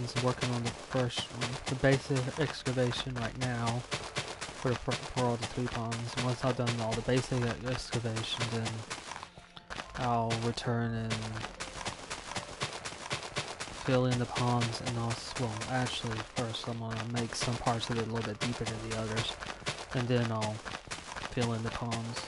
ponds. I'm working on the first one, the basic excavation right now for all the 3 ponds. And once I've done all the basic excavation, then I'll return and fill in the ponds, and also, well, actually first I'm gonna make some parts of it a little bit deeper than the others, and then I'll fill in the ponds.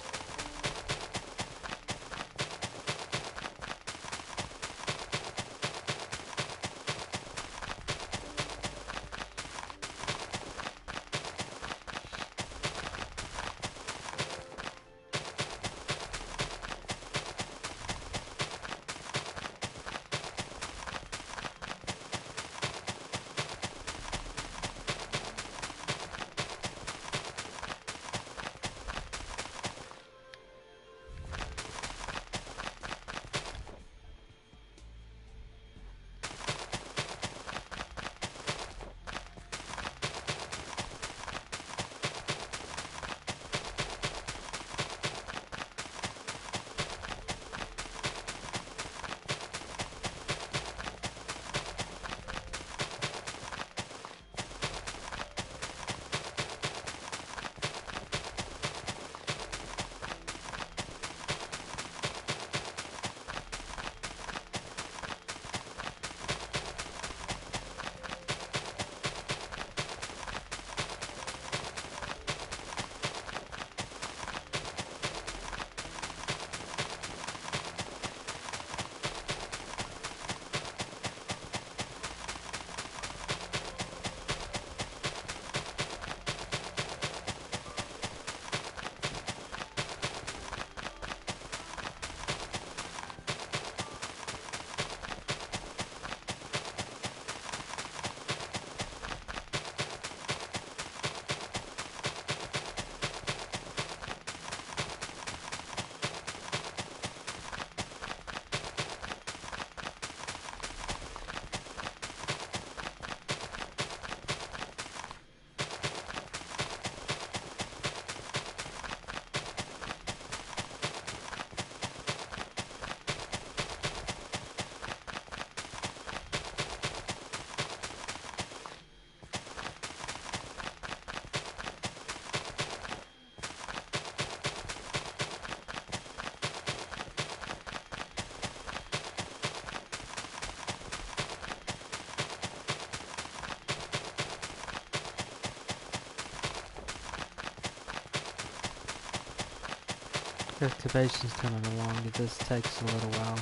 Excavation's coming along, it just takes a little while.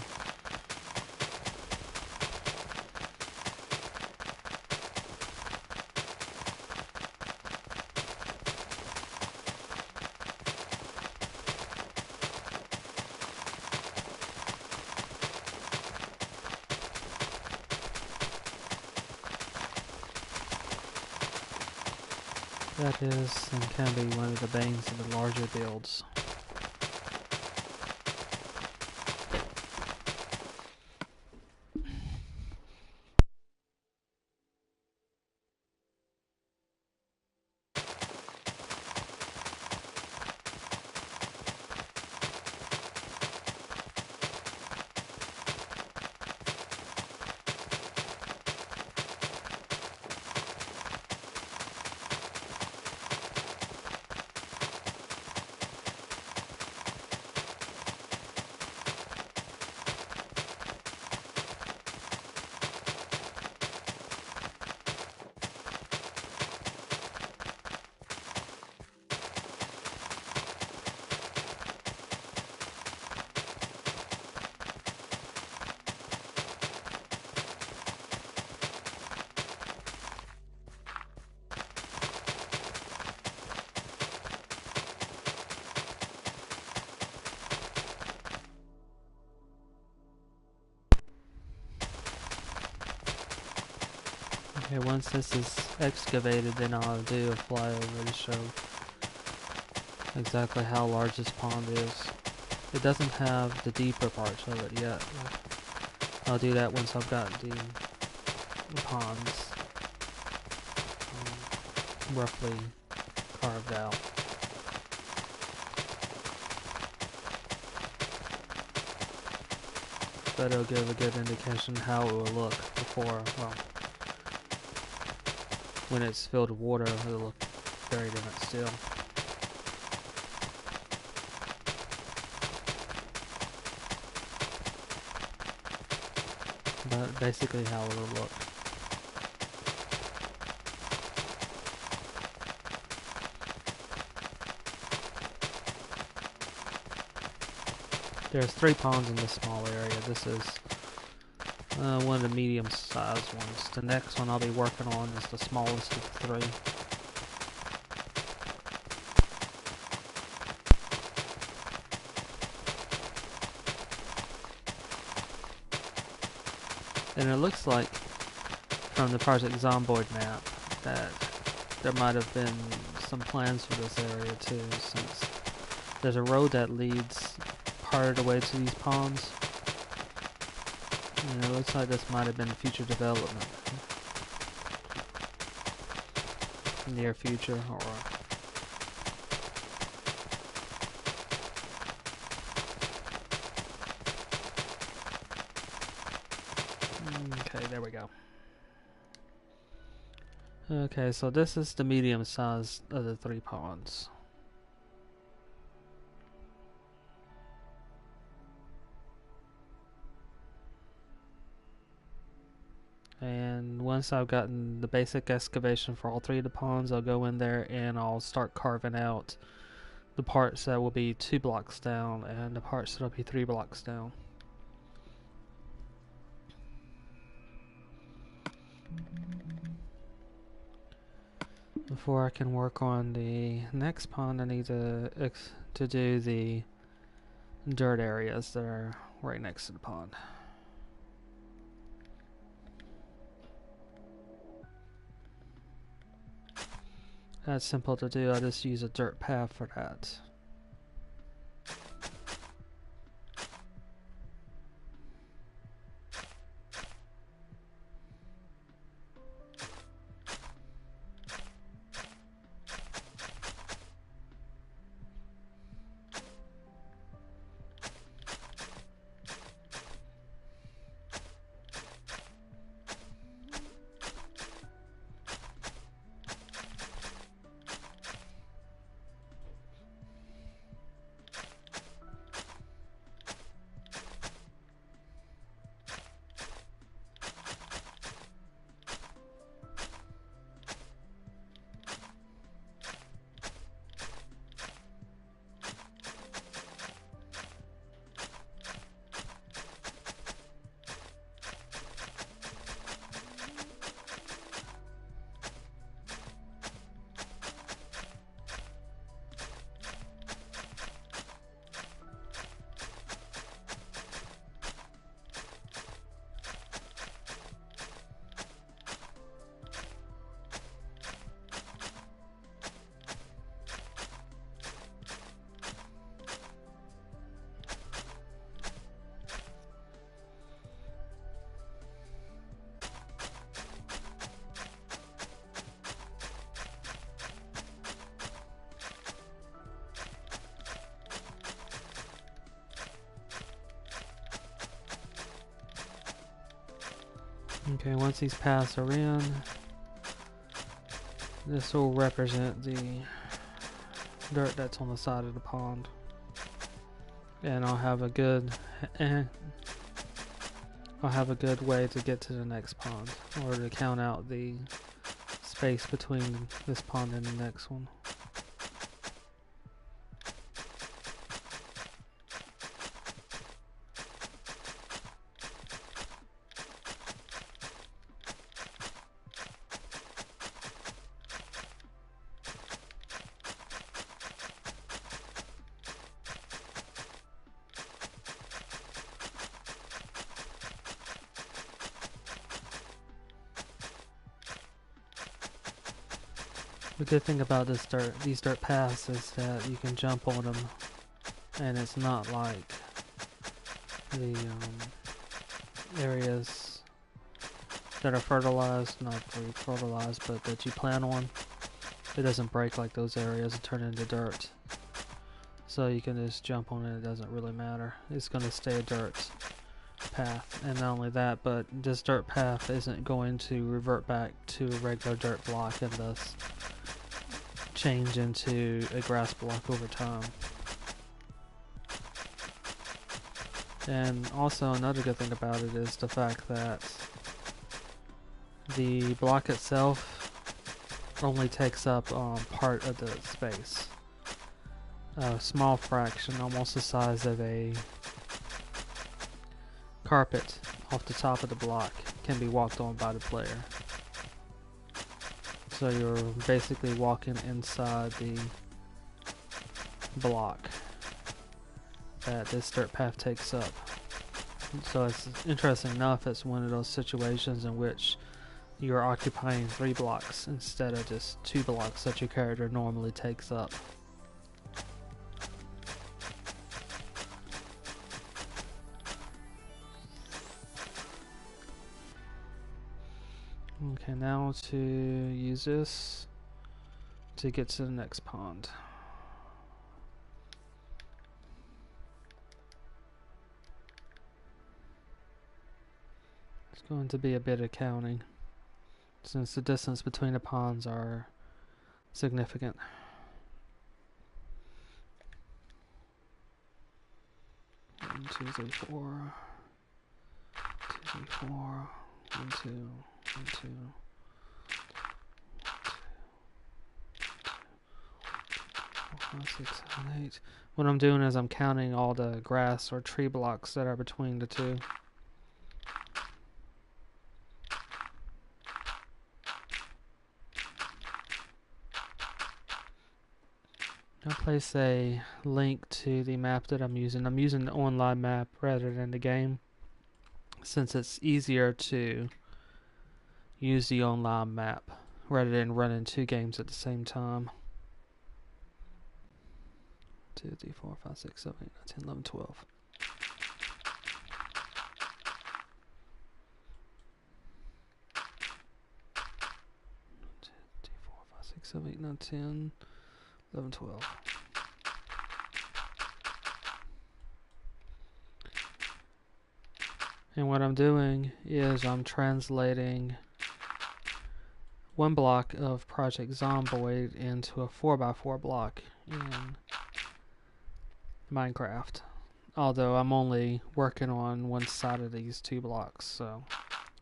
That is and can be one of the banes of the larger builds. Okay, once this is excavated, then I'll do a flyover to show exactly how large this pond is. It doesn't have the deeper parts of it yet. I'll do that once I've got the ponds roughly carved out. But it'll give a good indication how it will look before, well, when it's filled with water, it'll look very different still. But basically how it'll look. There's 3 ponds in this small area. This is one of the medium-sized ones. The next one I'll be working on is the smallest of the 3. And it looks like from the Project Zomboid map that there might have been some plans for this area too, since there's a road that leads part of the way to these ponds. And it looks like this might have been future development. Near future, or okay, there we go. Okay, so this is the medium size of the 3 ponds. And once I've gotten the basic excavation for all 3 of the ponds, I'll go in there and I'll start carving out the parts that will be 2 blocks down and the parts that will be 3 blocks down. Before I can work on the next pond, I need to do the dirt areas that are right next to the pond. That's simple to do. I just use a dirt path for that. Okay, once these paths are in, this will represent the dirt that's on the side of the pond. And I'll have a good way to get to the next pond, or to count out the space between this pond and the next one. The good thing about these dirt paths is that you can jump on them, and it's not like the areas that are fertilized, not really fertilized, but that you plan on. It doesn't break like those areas and turn into dirt. So you can just jump on it, it doesn't really matter. It's going to stay a dirt path. And not only that, but this dirt path isn't going to revert back to a regular dirt block and thus change into a grass block over time. And also another good thing about it is the fact that the block itself only takes up part of the space. A small fraction, almost the size of a carpet off the top of the block, can be walked on by the player. So you're basically walking inside the block that this dirt path takes up. So it's interesting enough, it's one of those situations in which you're occupying 3 blocks instead of just 2 blocks that your character normally takes up. Okay, now to use this to get to the next pond. It's going to be a bit of counting, since the distance between the ponds are significant. 1, 2, 3, 4. 2, 3, 4. 1, 2, 1, 2. 4, 5, 6, 7, 8. What I'm doing is I'm counting all the grass or tree blocks that are between the two. I'll place a link to the map that I'm using. I'm using the online map rather than the game, since it's easier to use the online map rather than running 2 games at the same time. 2, 3, 4, 5, 6, 7, 8, 9, 10, 11, 12. 2, 3, 4, 5, 6, 7, 8, 9, 10, 11, 12. And what I'm doing is I'm translating 1 block of Project Zomboid into a 4x4 block in Minecraft. Although I'm only working on one side of these 2 blocks, so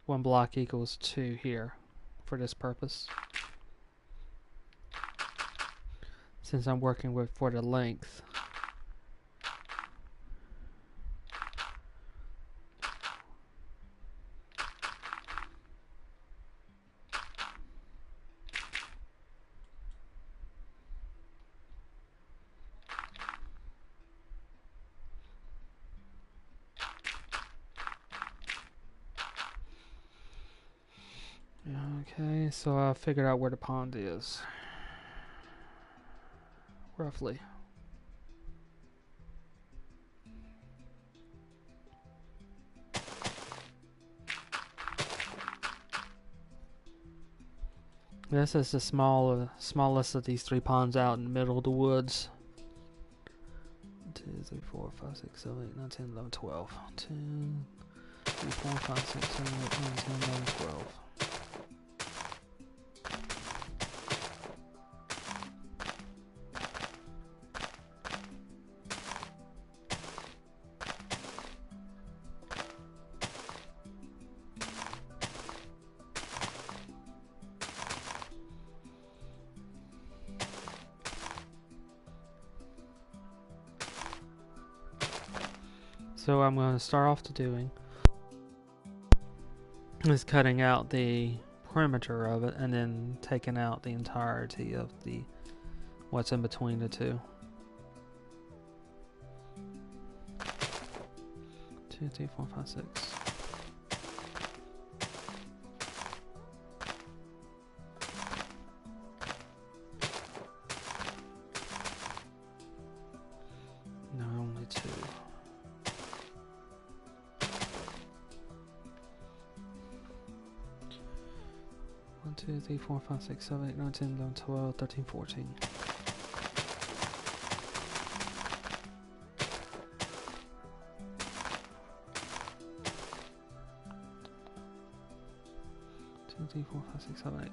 1 block equals 2 here for this purpose, since I'm working with for the length. Okay, so I figured out where the pond is, roughly. This is the smallest of these 3 ponds out in the middle of the woods. 2, 3, 4, 5, 6, 7, 8, 9, 10, 11, 12. 2, 3, 4, 5, 6, 7, 8, 9, 10, 11, 12. So I'm going to start off doing is cutting out the perimeter of it and then taking out the entirety of the what's in between the 2. 2, 3, 4, 5, 6. No, only 2. 1, 2, 3, 4, 5, 6, 7, 8, 9, 10, 11, 12, 13, 14. 6, 7, 8.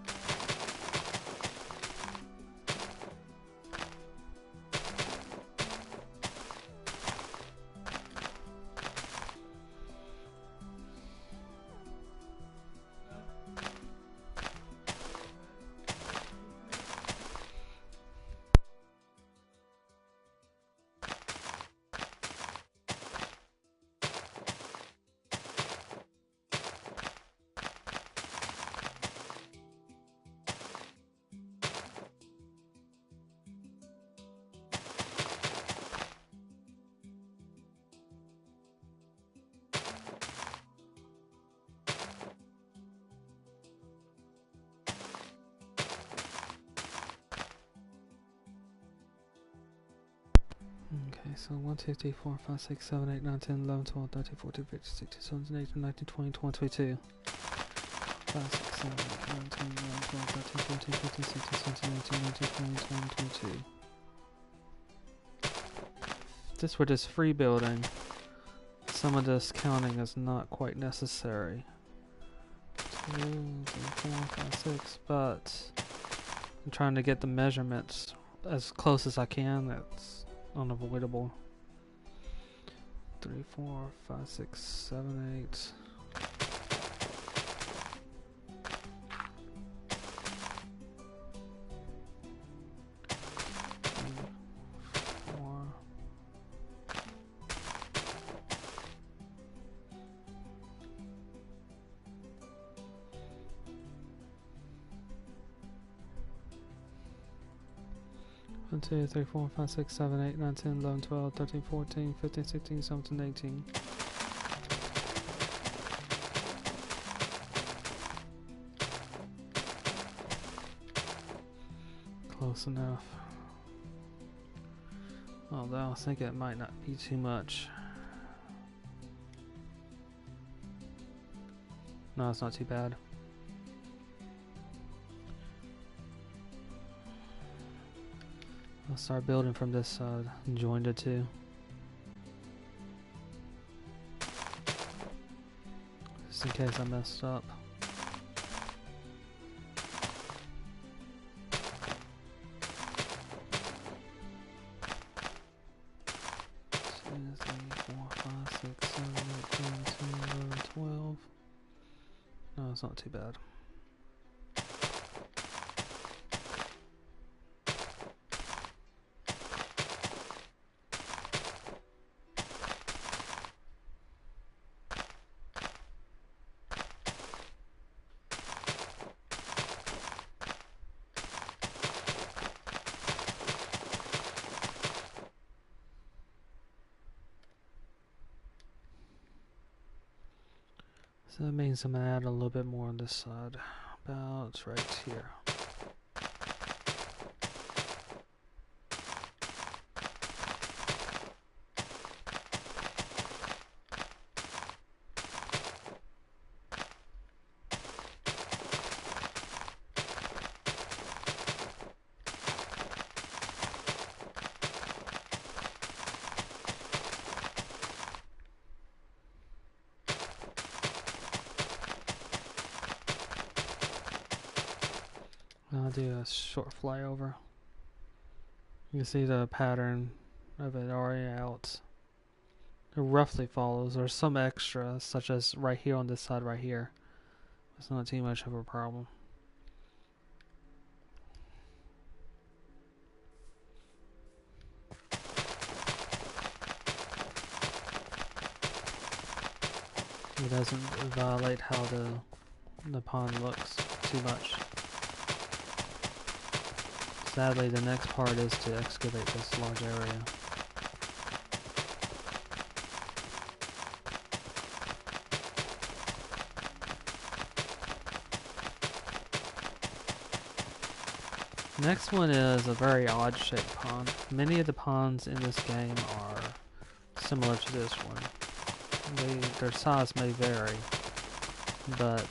Okay, so 1, 2, 3, 4, 5, 6, 7, 8, 9, 10, 11, 12, 13, 14, 15, 16, 17, 18, 19, 20, 21, 22. 5, 6, 7, 8, 9, 10, 11, 12, 13, 14, 15, 16, 17, 18, 19, 20, 21, 22. Just for this free building, some of this counting is not quite necessary. 2, 3, 4, 5, 6, but I'm trying to get the measurements as close as I can. That's unavoidable. 3, 4, 5, 6, 7, 8. One, 2, 3, 4, 5, 6, 7, 8, 9, 10, 11, 12, 13, 14, 15, 16, 17, 18. Close enough. Although I think it might not be too much. No, it's not too bad. I'll start building from this side and join the two. Just in case I messed up. 2, 3, 4, 5, 6, 7, 8, 9, 10, 11, 12. No, it's not too bad. So that means I'm going to add a little bit more on this side, about right here. I'll do a short flyover. You can see the pattern of it already out. It roughly follows. There's some extra, such as right here on this side right here. It's not too much of a problem. It doesn't violate how the pond looks too much. Sadly, the next part is to excavate this large area. Next one is a very odd shaped pond. Many of the ponds in this game are similar to this one. Their size may vary, but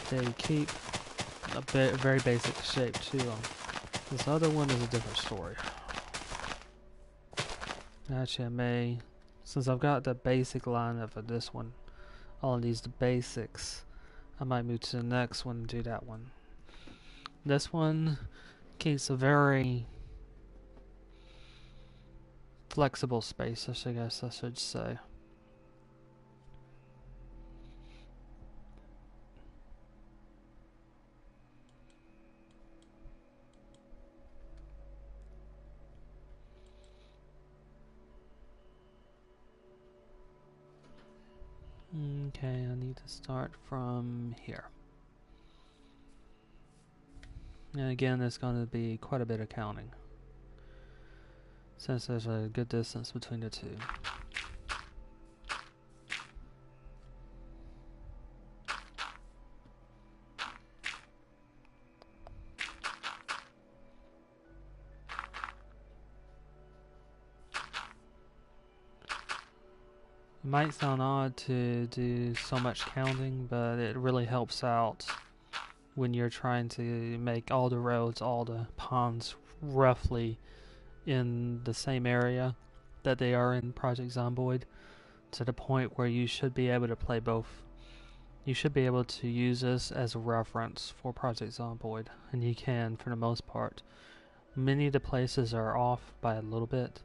they keep a very basic shape to them. This other one is a different story. Actually, I may, since I've got the basic line of this one, all of these basics, I might move to the next one and do that one. This one keeps a very flexible space, I guess I should say. Okay, I need to start from here. And again, there's going to be quite a bit of counting, since there's a good distance between the two. It might sound odd to do so much counting, but it really helps out when you're trying to make all the roads, all the ponds roughly in the same area that they are in Project Zomboid, to the point where you should be able to play both. You should be able to use this as a reference for Project Zomboid, and you can for the most part. Many of the places are off by a little bit,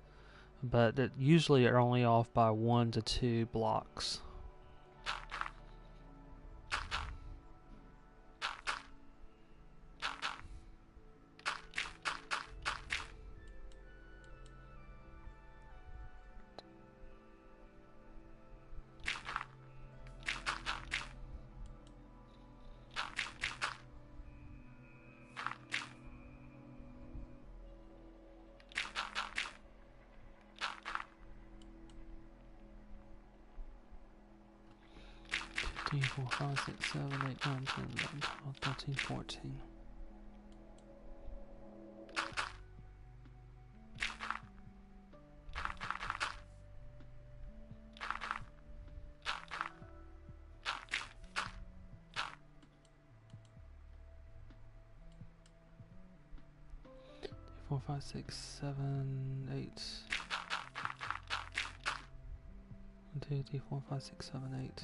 but it usually are only off by 1 to 2 blocks. Three, 4, 5, 6, 7, 8, 9, 10, 11, 12, 13, 14. Four, 5, 6, 7, 8. 1, 2, 3, 4, 5, 6, 7, 8.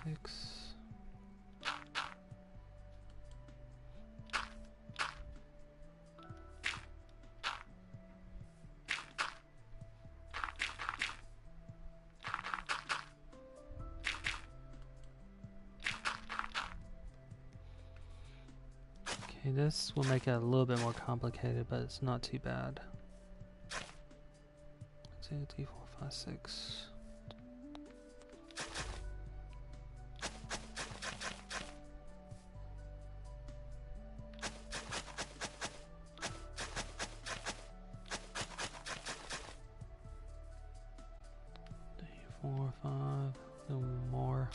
6. Okay, this will make it a little bit more complicated, but it's not too bad. 2, 3, 4, 5, 6. Four, 5, a little more.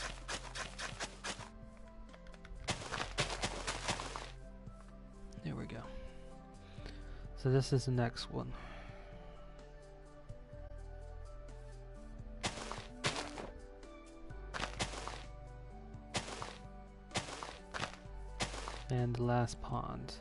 There we go. So this is the next one. And the last pond.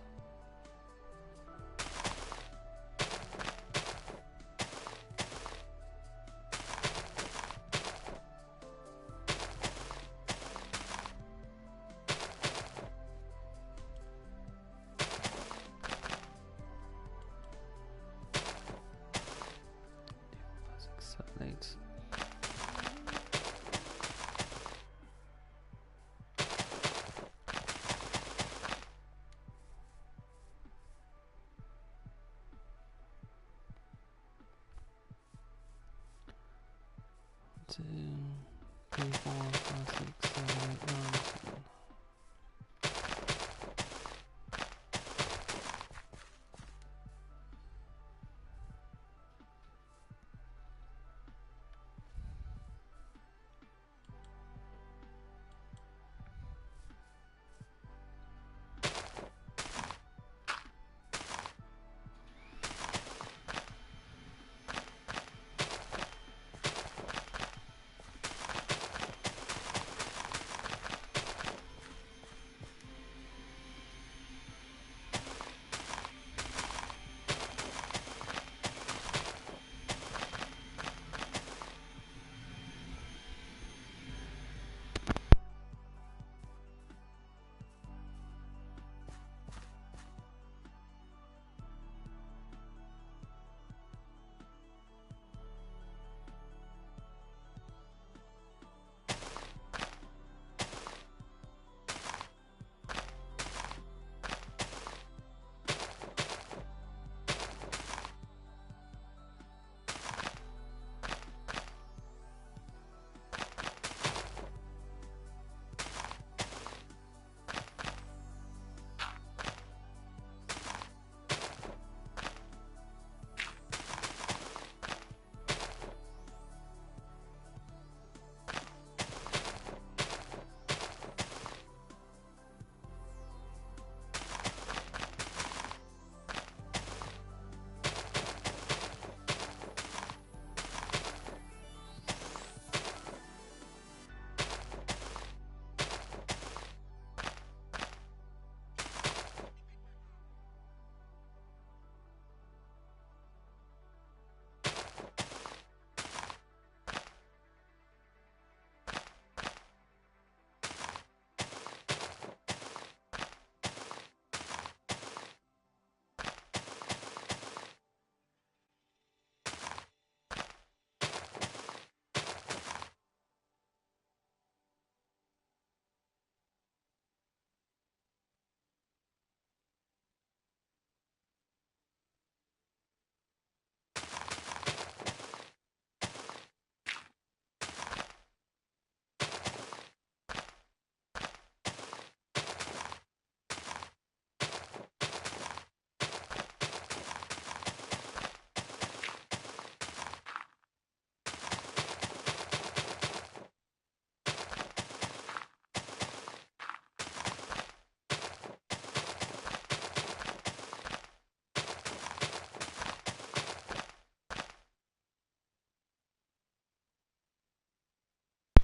Two, 3, 4, 5, 6, 7, 8, 9, 10.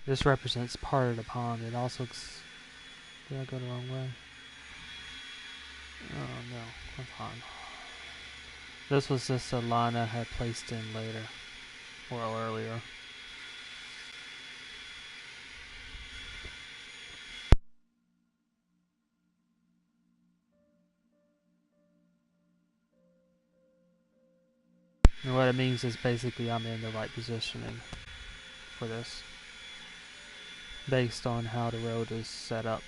This represents part of the pond. It also... Did I go the wrong way? Oh no, hold on. This was just a line I had placed in later. Or earlier. And what it means is basically I'm in the right positioning for this. Based on how the road is set up.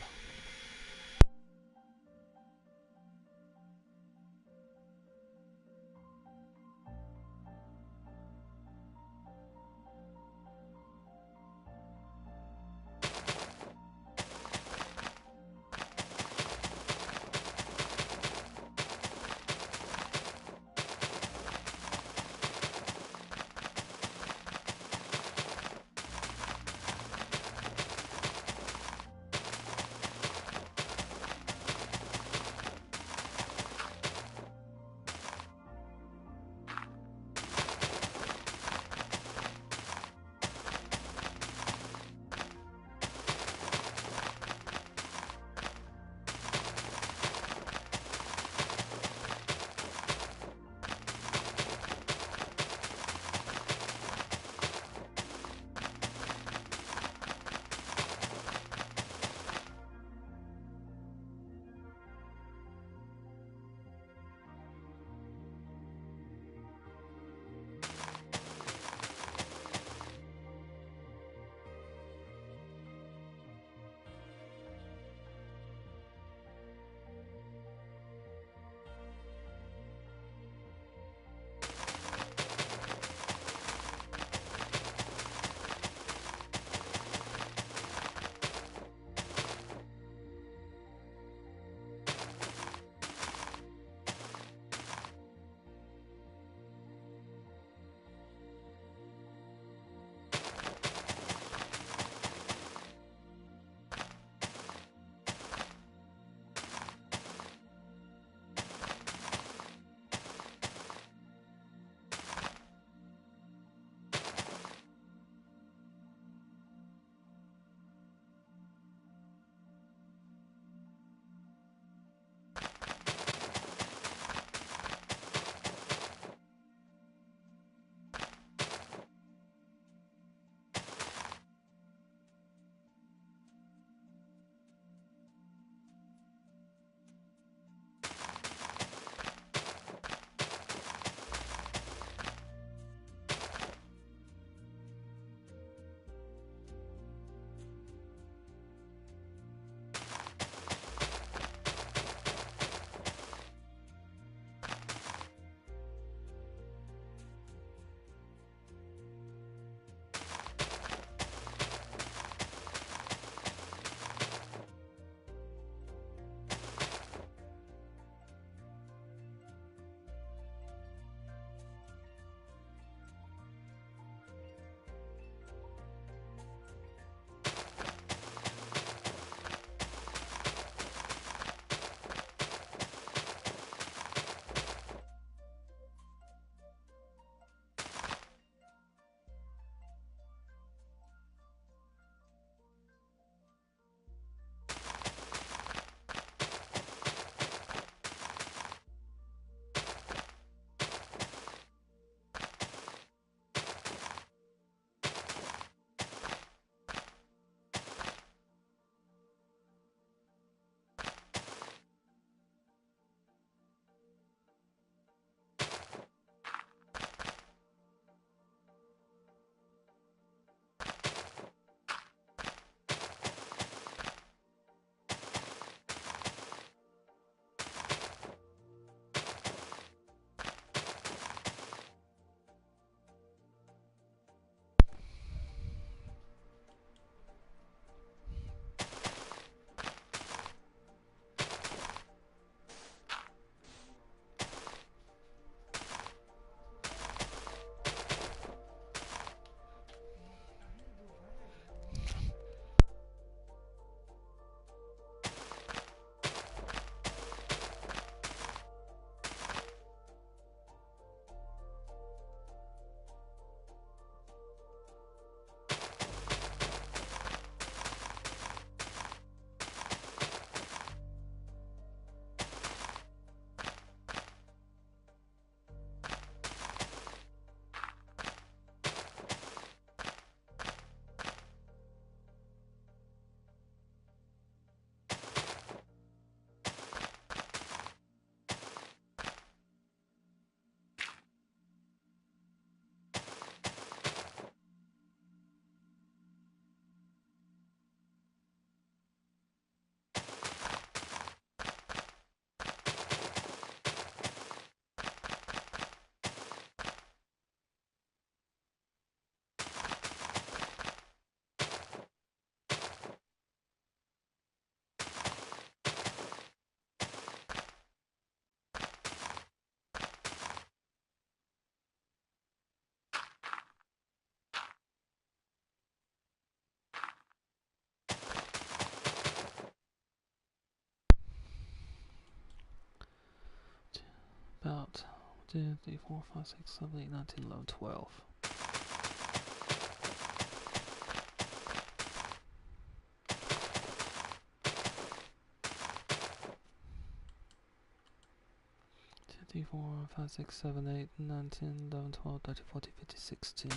2, 3, 4, 5, 6, 7, 8, 9, 10, 11, 12. Three, 4, 5, 6, 7, 8, 9, 10, 11, 12, 13, 14, 15, 16.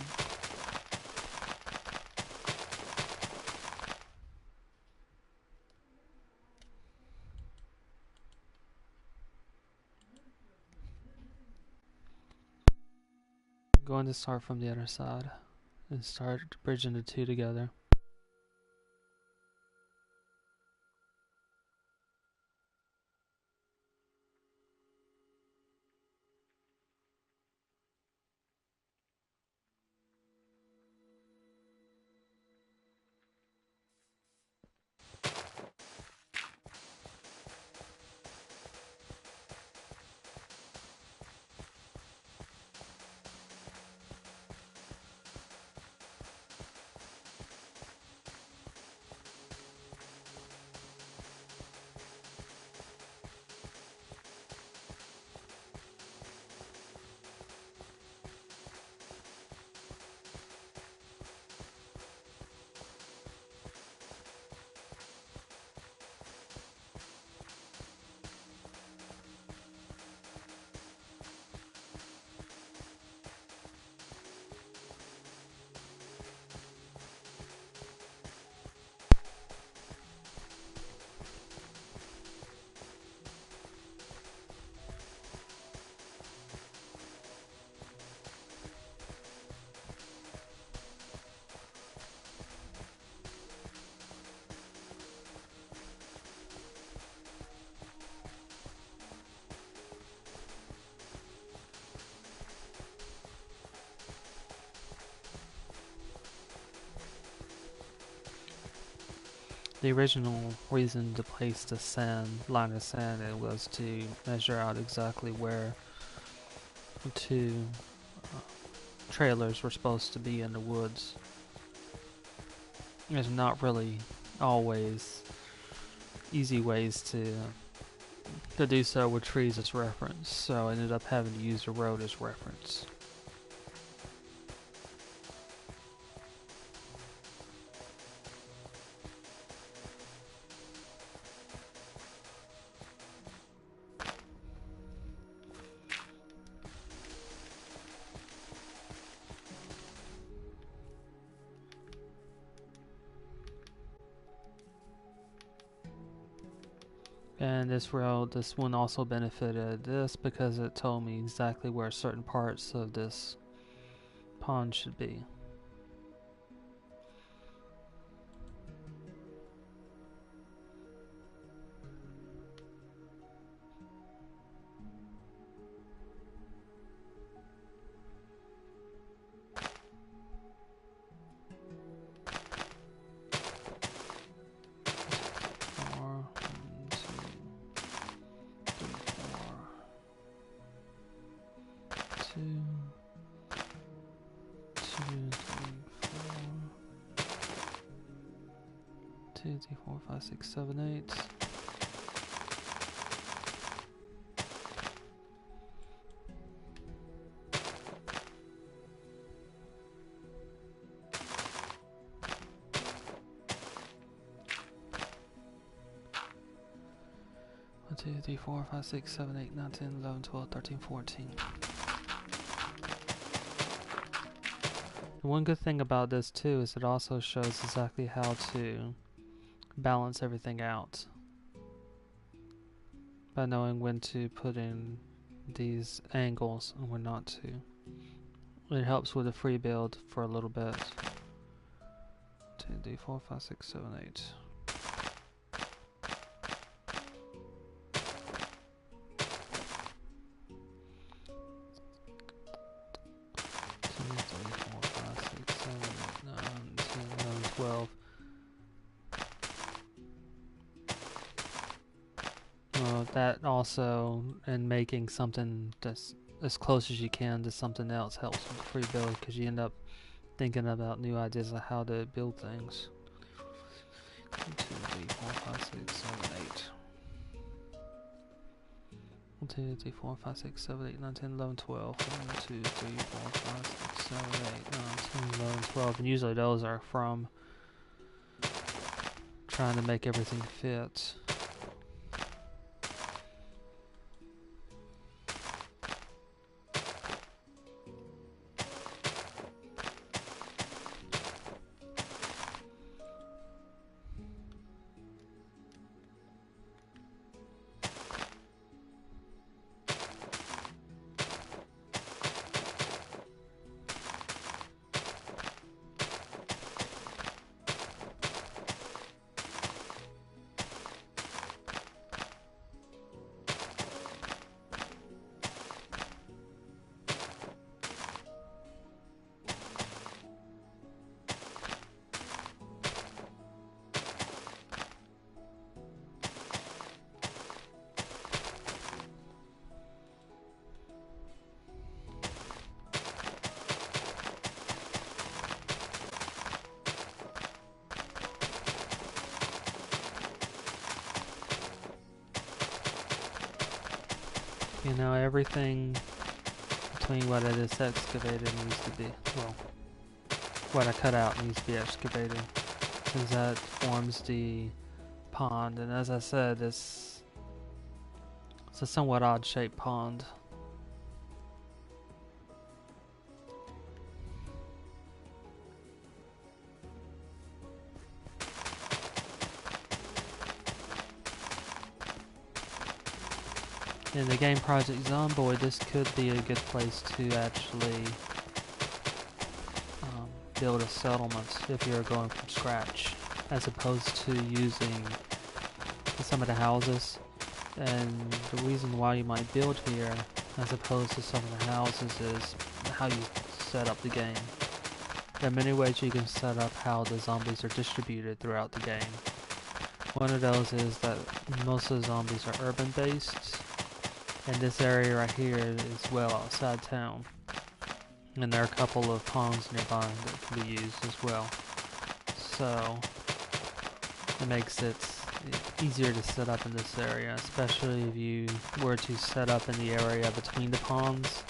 I'm going to start from the other side and start bridging the two together. The original reason to place the line of sand in was to measure out exactly where the two trailers were supposed to be in the woods. There's not really always easy ways to do so with trees as reference, so I ended up having to use the road as reference. And this one also benefited this because it told me exactly where certain parts of this pond should be. Two, three, four, five, six, seven, 8. One, 2, 3, 4, 5, 6, 7, 8, 9, 10, 11, 12, 13, 14. One good thing about this too is it also shows exactly how to balance everything out by knowing when to put in these angles and when not to. It helps with the free build for a little bit. 2, 3, 4, 5, 6, 7, 8. That also, and making something that's as close as you can to something else helps with the free build, because you end up thinking about new ideas of how to build things. 1, 2, 3, 4, 5, 6, 7, 8. 1, 2, 3, 4, 5, 6, 7, 8, 9, 10, 11, 12. 1, 2, 3, 4, 5, 6, 7, 8, 9, 10, 11, 12. And usually those are from trying to make everything fit. You know, everything between what I just excavated needs to be, well, what I cut out needs to be excavated, because that forms the pond. And as I said, it's a somewhat odd shaped pond. In the game Project Zomboid, this could be a good place to actually build a settlement if you're going from scratch, as opposed to using some of the houses. And the reason why you might build here as opposed to some of the houses is how you set up the game. There are many ways you can set up how the zombies are distributed throughout the game. One of those is that most of the zombies are urban based, and this area right here is well outside town. And there are a couple of ponds nearby that can be used as well. So it makes it easier to set up in this area, especially if you were to set up in the area between the ponds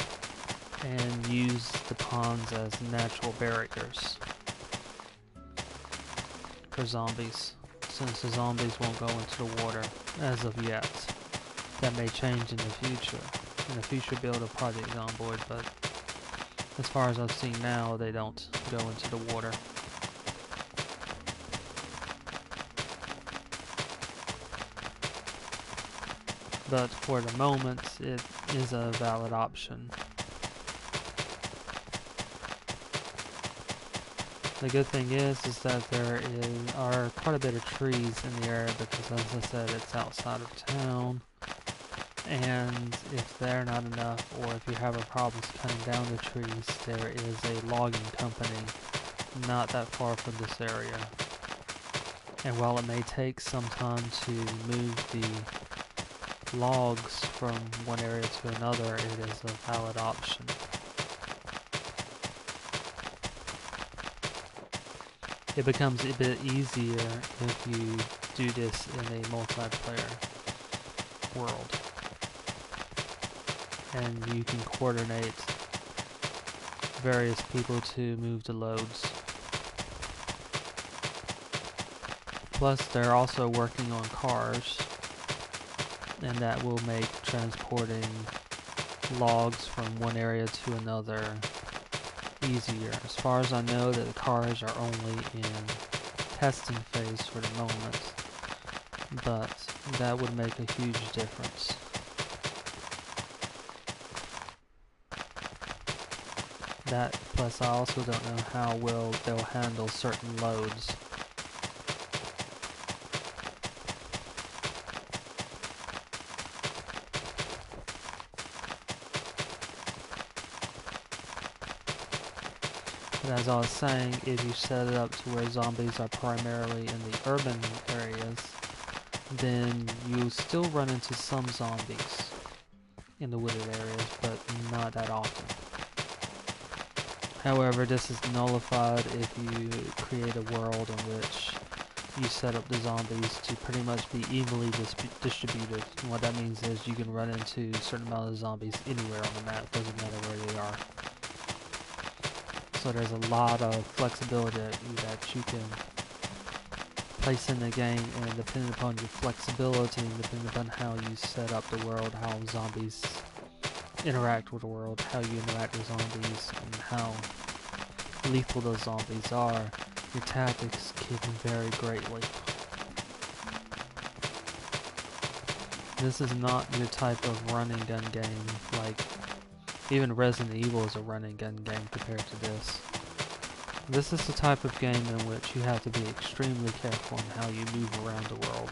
and use the ponds as natural barriers for zombies, since the zombies won't go into the water as of yet. That may change in the future build of Project Zomboid, but as far as I've seen now, they don't go into the water. But for the moment, it is a valid option. The good thing is that there are quite a bit of trees in the area, because as I said, it's outside of town. And if they're not enough, or if you have a problem cutting down the trees, there is a logging company not that far from this area. And while it may take some time to move the logs from one area to another, it is a valid option. It becomes a bit easier if you do this in a multiplayer world, and you can coordinate various people to move the loads. Plus, they're also working on cars, and that will make transporting logs from one area to another easier. As far as I know, that the cars are only in testing phase for the moment, but that would make a huge difference. That, plus I also don't know how well they'll handle certain loads. But as I was saying, if you set it up to where zombies are primarily in the urban areas, then you still run into some zombies in the wooded areas, but not that often. However, this is nullified if you create a world in which you set up the zombies to pretty much be evenly distributed. And what that means is you can run into a certain amount of zombies anywhere on the map, doesn't matter where they are. So there's a lot of flexibility that you can place in the game, and depending upon your flexibility and depending upon how you set up the world, how zombies interact with the world, how you interact with zombies, and how lethal those zombies are, your tactics can vary greatly. This is not your type of run and gun game, like even Resident Evil is a run and gun game compared to this. This is the type of game in which you have to be extremely careful in how you move around the world.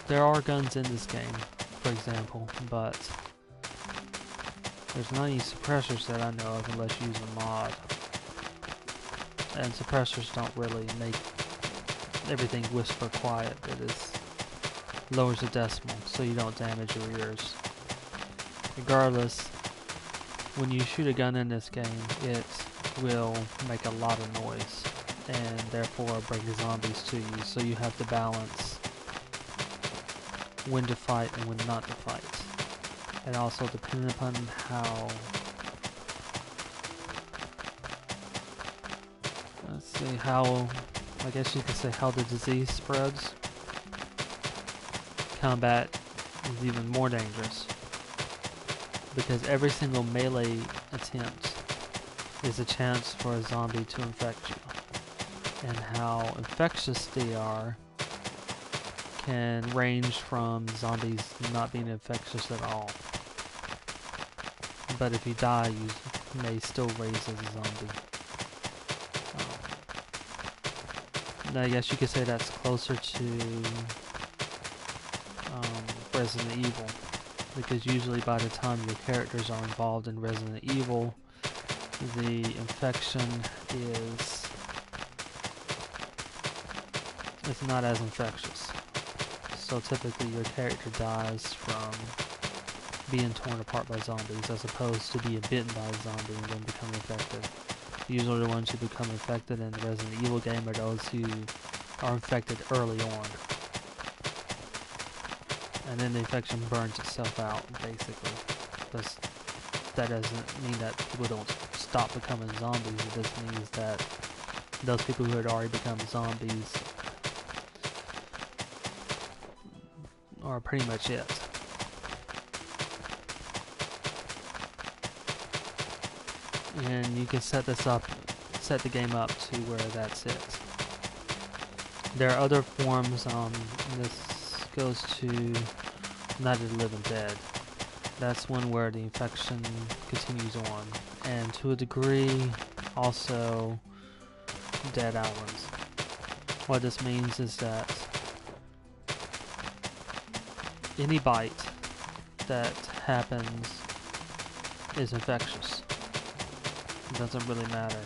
There are guns in this game, for example, but there's not any suppressors that I know of unless you use a mod. And suppressors don't really make everything whisper quiet. It lowers the decimal so you don't damage your ears. Regardless, when you shoot a gun in this game, it will make a lot of noise and therefore bring the zombies to you, so you have to balance when to fight and when not to fight. And also, depending upon how, I guess you could say how the disease spreads, combat is even more dangerous, because every single melee attempt is a chance for a zombie to infect you. And how infectious they are can range from zombies not being infectious at all. But if you die, you may still raise as a zombie. I guess you could say that's closer to Resident Evil, because usually by the time your characters are involved in Resident Evil, the infection is not as infectious. So typically your character dies from being torn apart by zombies, as opposed to being bitten by a zombie and then becoming infected. Usually the ones who become infected in the Resident Evil game are those who are infected early on. And then the infection burns itself out, basically. That doesn't mean that people don't stop becoming zombies. It just means that those people who had already become zombies are pretty much it. And you can set the game up to where that's it. There are other forms. This goes to Night of the Living Dead. That's one where the infection continues on, and to a degree, also Dead Islands. What this means is that any bite that happens is infectious. It doesn't really matter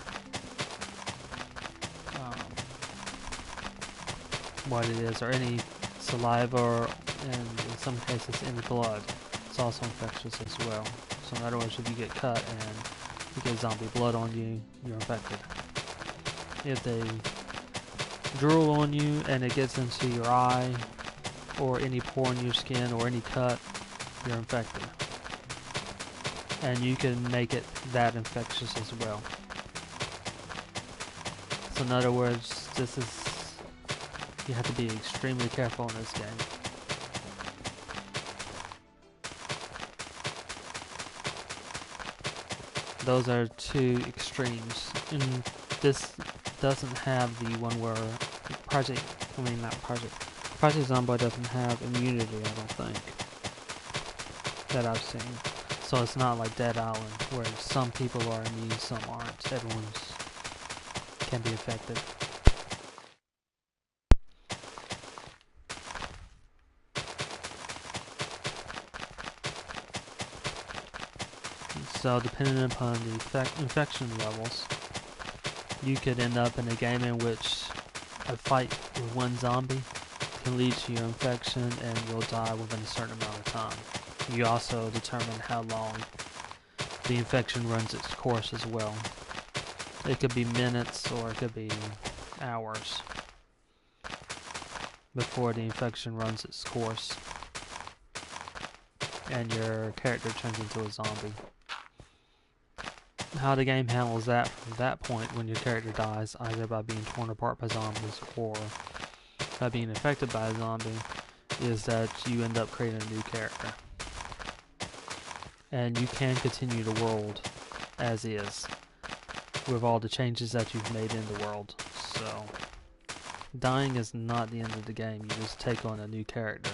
what it is, or any saliva, or in some cases any blood. It's also infectious as well. So in other words, if you get cut and you get zombie blood on you, you're infected. If they drool on you and it gets into your eye, or any pore in your skin, or any cut, you're infected. And you can make it that infectious as well. So in other words, you have to be extremely careful in this game. Those are two extremes. And this doesn't have the one where Project Zomboid doesn't have immunity, I don't think, that I've seen. So it's not like Dead Island, where some people are immune, some aren't. Everyone can be affected. So depending upon the infection levels, you could end up in a game in which a fight with one zombie can lead to your infection and you'll die within a certain amount of time. You also determine how long the infection runs its course as well. It could be minutes or it could be hours before the infection runs its course and your character turns into a zombie. How the game handles that from that point when your character dies, either by being torn apart by zombies or by being infected by a zombie, is that you end up creating a new character. And you can continue the world as is, with all the changes that you've made in the world. So, dying is not the end of the game, you just take on a new character.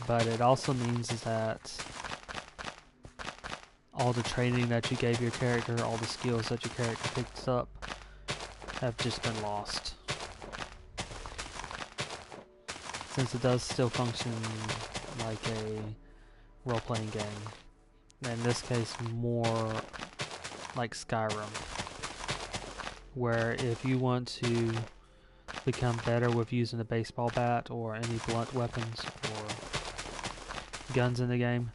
But it also means that all the training that you gave your character, all the skills that your character picks up, have just been lost. Since it does still function like a role-playing game, in this case more like Skyrim, where if you want to become better with using a baseball bat or any blunt weapons or guns in the game,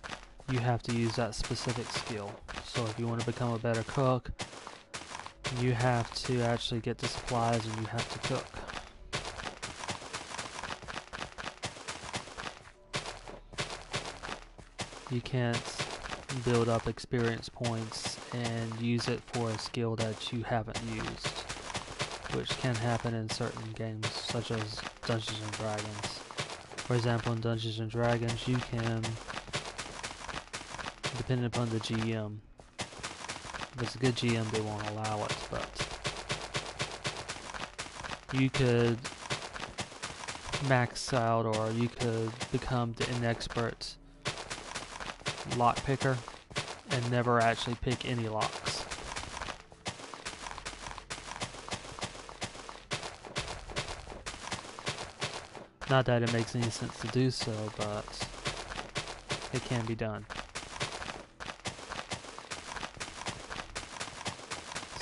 you have to use that specific skill. So if you want to become a better cook, you have to actually get the supplies and you have to cook. You can't build up experience points and use it for a skill that you haven't used, which can happen in certain games such as Dungeons and Dragons. For example, in Dungeons and Dragons, you can, depending upon the GM, if it's a good GM, they won't allow it, but you could max out, or you could become an expert lock picker and never actually pick any locks. Not that it makes any sense to do so, but it can be done.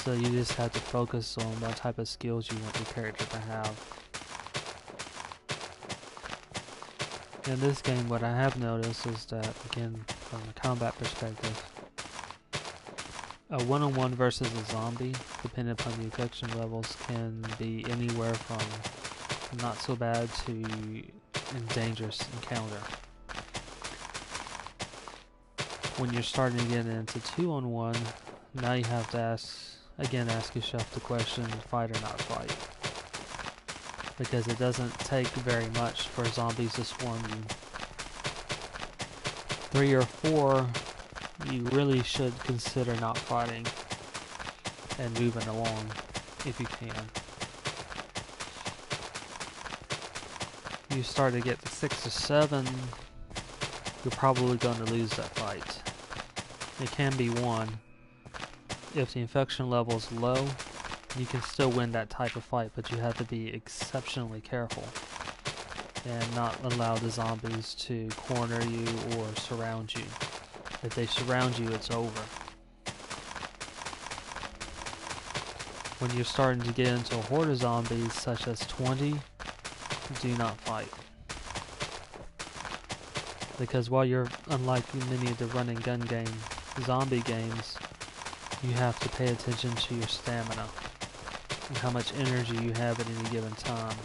So you just have to focus on what type of skills you want your character to have. In this game, what I have noticed is that, again, from a combat perspective, a one-on-one versus a zombie, depending upon the infection levels, can be anywhere from not so bad to a dangerous encounter. When you're starting to get into 2-on-1, now you have to ask yourself the question, fight or not fight. Because it doesn't take very much for zombies to swarm you. 3 or 4, you really should consider not fighting and moving along if you can. You start to get to 6 or 7, you're probably going to lose that fight. It can be won. If the infection level is low, you can still win that type of fight, but you have to be exceptionally careful and not allow the zombies to corner you or surround you. If they surround you, it's over. When you're starting to get into a horde of zombies, such as 20, do not fight. Because while you're, unlike many of the run and gun zombie games, you have to pay attention to your stamina and how much energy you have at any given time.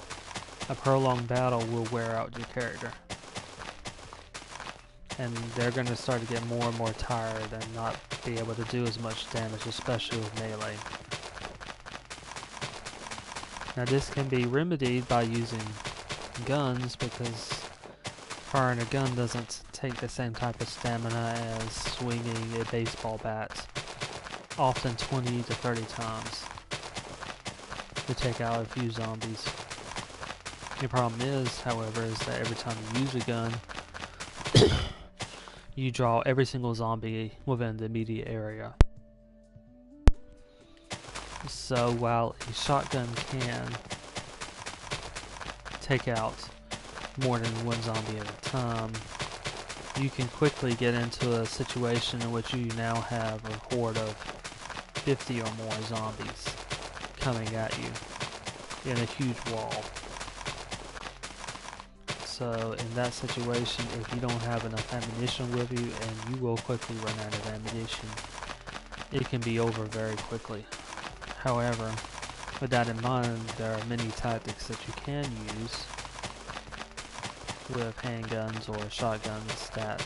A prolonged battle will wear out your character. And they're going to start to get more and more tired and not be able to do as much damage, especially with melee. Now this can be remedied by using guns, because firing a gun doesn't take the same type of stamina as swinging a baseball bat, often 20 to 30 times, to take out a few zombies. The problem is, however, is that every time you use a gun, you draw every single zombie within the immediate area. So while a shotgun can take out more than one zombie at a time, you can quickly get into a situation in which you now have a horde of 50 or more zombies coming at you in a huge wall. So in that situation, if you don't have enough ammunition with you, and you will quickly run out of ammunition, it can be over very quickly. However, with that in mind, there are many tactics that you can use with handguns or shotguns that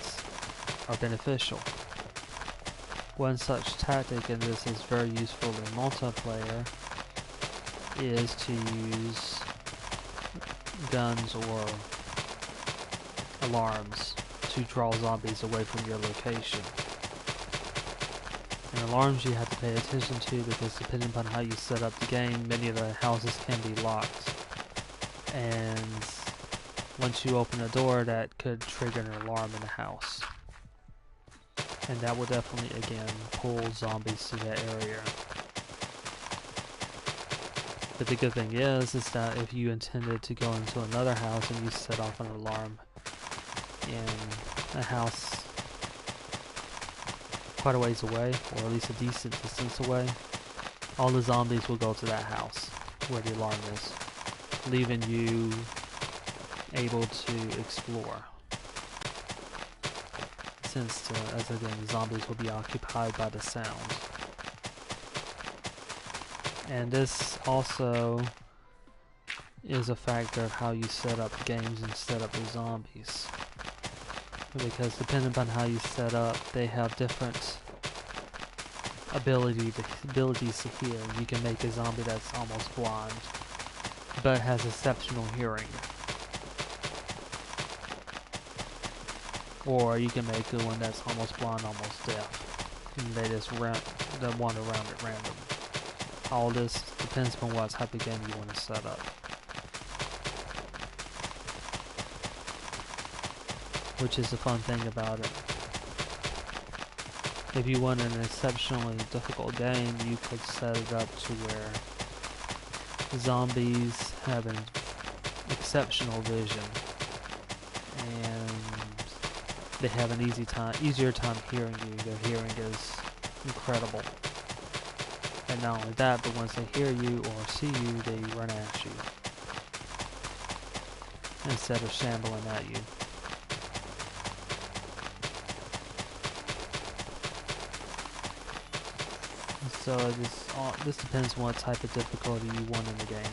are beneficial. One such tactic, and this is very useful in multiplayer, is to use guns or alarms to draw zombies away from your location. And alarms you have to pay attention to because depending upon how you set up the game, many of the houses can be locked. And once you open a door, that could trigger an alarm in the house. And that will definitely, again, pull zombies to that area. But the good thing is that if you intended to go into another house and you set off an alarm in a house quite a ways away, or at least a decent distance away, all the zombies will go to that house where the alarm is, leaving you able to explore. Since, as again, the zombies will be occupied by the sound. And this also is a factor of how you set up games and set up the zombies. Because depending upon how you set up, they have different abilities to hear. You can make a zombie that's almost blind, but has exceptional hearing. Or you can make one that's almost blind, almost deaf. And they just wander around at random. All this depends upon what type of game you want to set up. Which is the fun thing about it. If you want an exceptionally difficult game, you could set it up to where zombies have an exceptional vision and they have an easier time hearing you. Their hearing is incredible. And not only that, but once they hear you or see you, they run at you instead of shambling at you. So this depends on what type of difficulty you want in the game.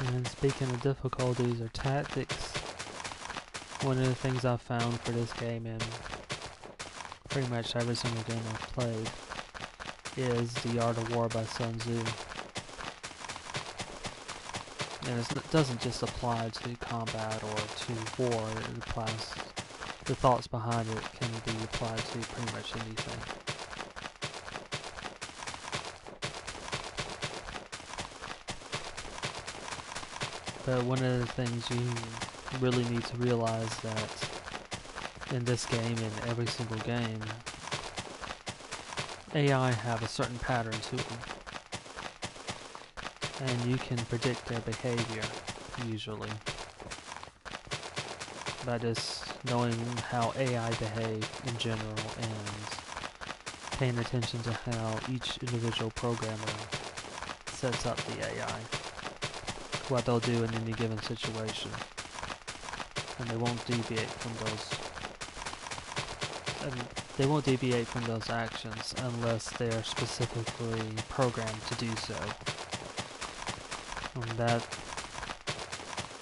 And speaking of difficulties or tactics, one of the things I've found for this game and pretty much every single game I've played is The Art of War by Sun Tzu. And it doesn't just apply to combat or to war, it applies, the thoughts behind it can be applied to pretty much anything. But one of the things you really need to realize that in this game, in every single game, AI have a certain pattern to them. And you can predict their behavior, usually, by just knowing how AI behave in general and paying attention to how each individual programmer sets up the AI. What they'll do in any given situation, and they won't deviate from those actions unless they are specifically programmed to do so. And that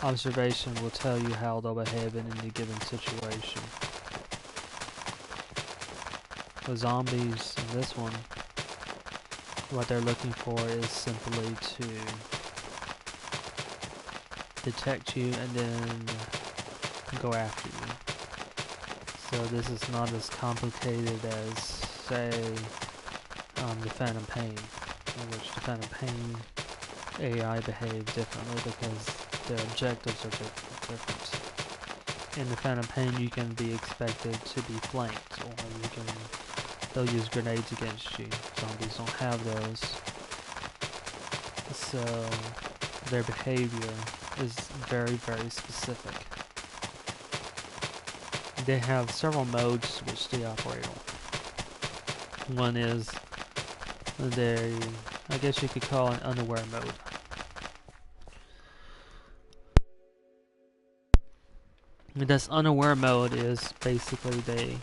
observation will tell you how they'll behave in any given situation. The zombies in this one, what they're looking for is simply to detect you and then go after you. So this is not as complicated as, say, the Phantom Pain, in which the Phantom Pain AI behave differently because their objectives are different. In the Phantom Pain, you can be expected to be flanked, or they'll use grenades against you. Zombies don't have those. So their behavior is very, very specific. They have several modes which they operate on. One is I guess you could call an unaware mode. This unaware mode is basically they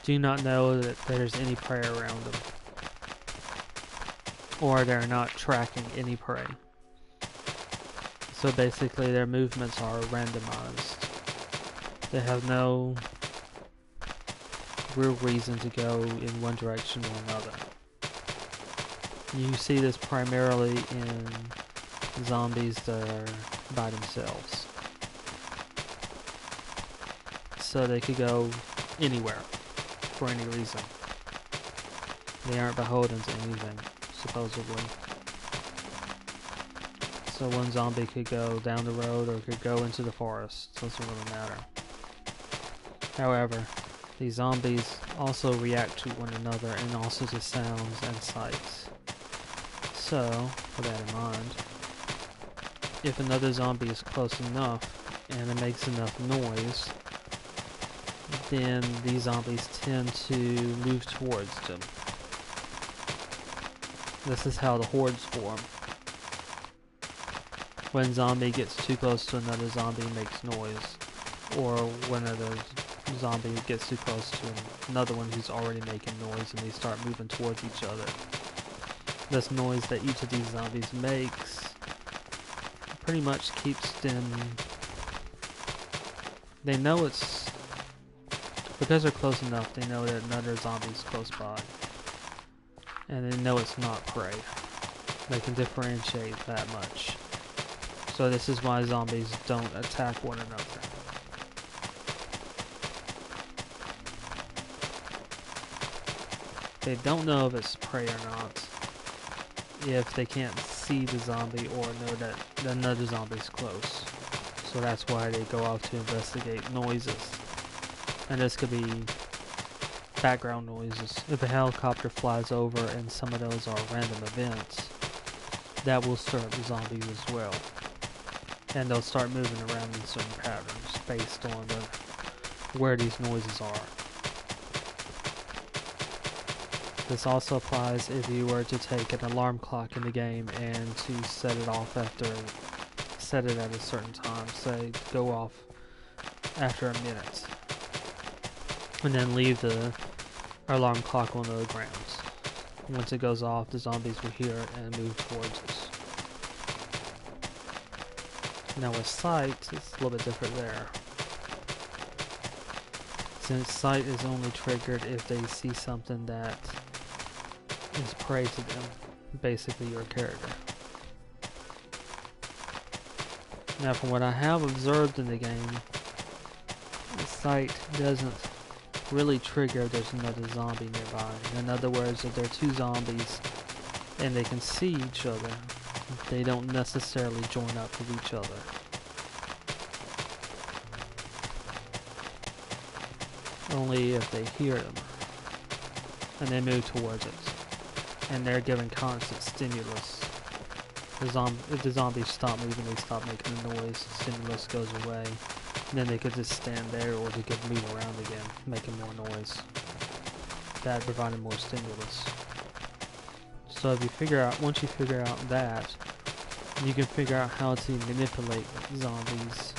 do not know that there's any prey around them, or they're not tracking any prey. So basically their movements are randomized. They have no real reason to go in one direction or another. You see this primarily in zombies that are by themselves. So they could go anywhere for any reason. They aren't beholden to anything, supposedly. So one zombie could go down the road or could go into the forest. Doesn't really matter. However, these zombies also react to one another and also to sounds and sights. So, with that in mind, if another zombie is close enough and it makes enough noise, then these zombies tend to move towards them. This is how the hordes form. When zombie gets too close to another zombie, makes noise, or when another zombie gets too close to another one who's already making noise and they start moving towards each other. This noise that each of these zombies makes pretty much keeps them... They know it's... Because they're close enough, they know that another zombie's close by. And they know it's not prey. They can differentiate that much. So this is why zombies don't attack one another. They don't know if it's prey or not if they can't see the zombie or know that another zombie's close. So that's why they go off to investigate noises. And this could be background noises. If a helicopter flies over and some of those are random events, that will stir up the zombies as well. And they'll start moving around in certain patterns based on where these noises are. This also applies if you were to take an alarm clock in the game and to set it off set it at a certain time, say go off after a minute, and then leave the alarm clock on the ground. Once it goes off, the zombies will hear it and move towards us. Now with sight, it's a little bit different there. Since sight is only triggered if they see something that is prey to them, basically your character. Now from what I have observed in the game, the sight doesn't really trigger if there's another zombie nearby. In other words, if there are two zombies and they can see each other, they don't necessarily join up with each other. Only if they hear them and they move towards it and they're given constant stimulus. If the zombies stop moving, they stop making the noise, the stimulus goes away, and then they could just stand there or they could move around again, making more noise. That provided more stimulus. So if you once you figure out that, you can figure out how to manipulate zombies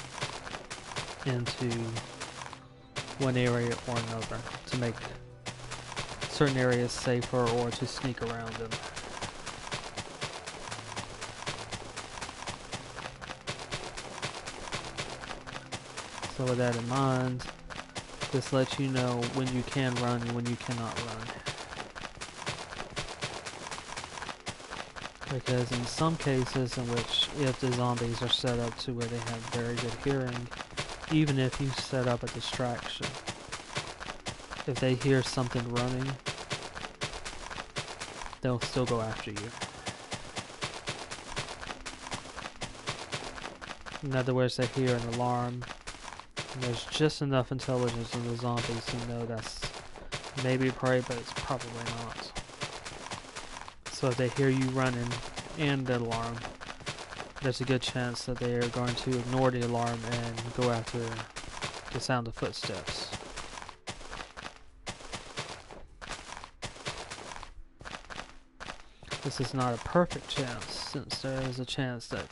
into one area or another to make certain areas safer or to sneak around them. So with that in mind, this lets you know when you can run and when you cannot run. Because in some cases in which if the zombies are set up to where they have very good hearing, even if you set up a distraction, if they hear something running, they'll still go after you. In other words, they hear an alarm, and there's just enough intelligence in the zombies to know that's maybe prey, but it's probably not. So if they hear you running and the alarm, there's a good chance that they are going to ignore the alarm and go after the sound of footsteps. This is not a perfect chance, since there is a chance that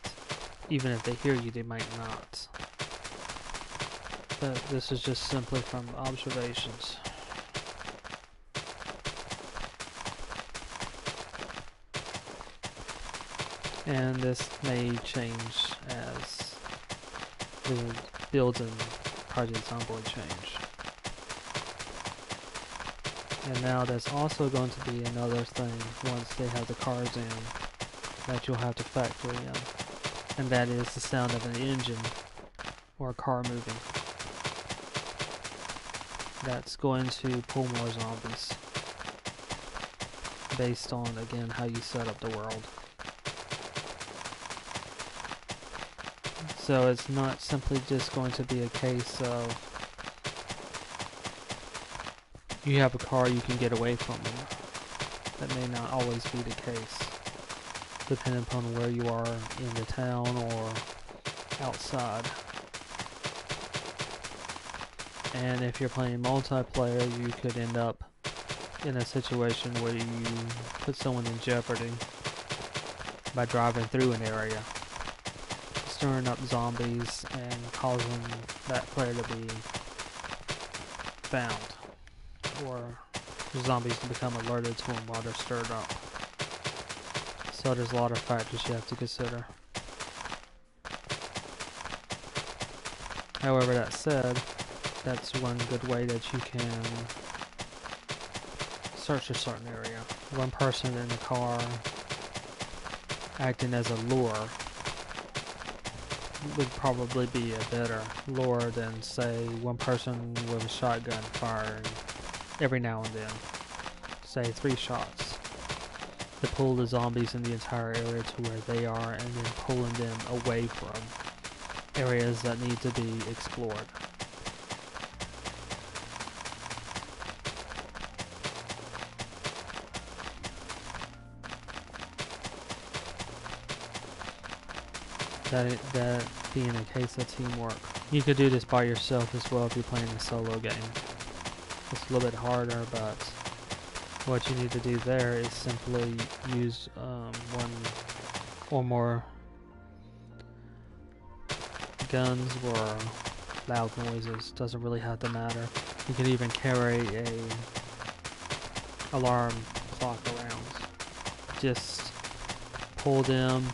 even if they hear you, they might not. But this is just simply from observations. And this may change as the builds in Project Zomboid change. And now there's also going to be another thing once they have the cars in that you'll have to factor in. And that is the sound of an engine or a car moving. That's going to pull more zombies based on, again, how you set up the world. So it's not simply just going to be a case of you have a car, you can get away from them. That may not always be the case, depending upon where you are in the town or outside. And if you're playing multiplayer, you could end up in a situation where you put someone in jeopardy by driving through an area, stirring up zombies and causing that player to be found, or zombies to become alerted to them while they're stirred up. So there's a lot of factors you have to consider. However, that said, that's one good way that you can search a certain area. One person in the car acting as a lure would probably be a better lure than, say, one person with a shotgun firing every now and then, say 3 shots, to pull the zombies in the entire area to where they are, and then pulling them away from areas that need to be explored. That being a case of teamwork. You could do this by yourself as well if you're playing a solo game. It's a little bit harder, but what you need to do there is simply use one or more guns or loud noises. Doesn't really have to matter. You can even carry a alarm clock around. Just pull them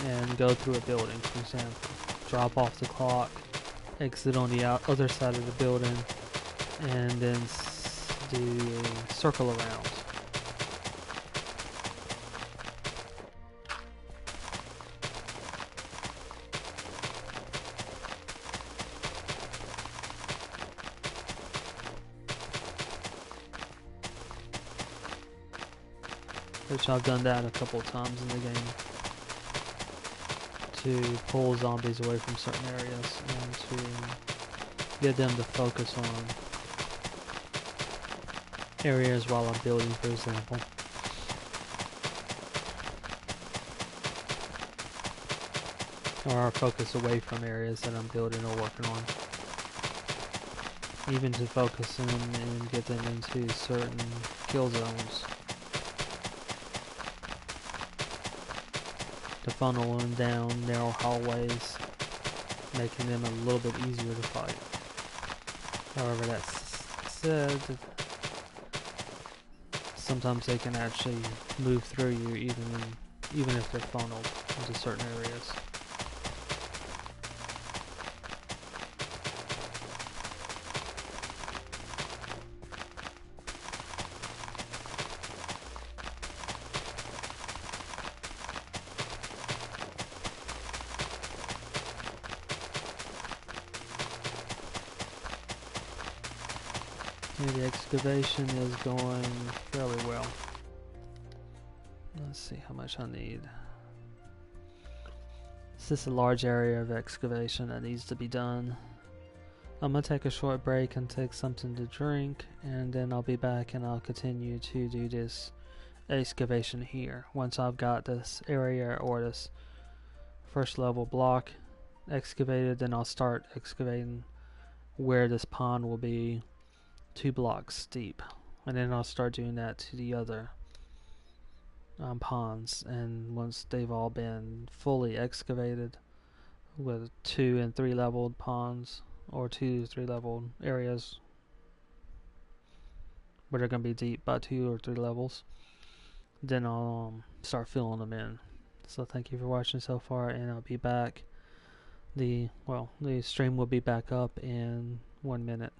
and go through a building, for example. Drop off the clock, exit on the other side of the building, and then do a circle around. Which I've done that a couple of times in the game, to pull zombies away from certain areas and to get them to focus on areas while I'm building, for example. Or focus away from areas that I'm building or working on. Even to focus them and get them into certain kill zones. To funnel them down narrow hallways, making them a little bit easier to fight. However, that said, sometimes they can actually move through you even if they're funneled into certain areas. The excavation is going fairly well. Let's see how much I need. This is a large area of excavation that needs to be done. I'm going to take a short break and take something to drink, and then I'll be back and I'll continue to do this excavation here. Once I've got this area or this first level block excavated, then I'll start excavating where this pond will be 2 blocks deep, and then I'll start doing that to the other ponds. And once they've all been fully excavated with 2 and 3 leveled ponds, or 2 to 3 leveled areas where they're going to be deep by 2 or 3 levels, then I'll start filling them in. So thank you for watching so far, and I'll be back. The stream will be back up in 1 minute.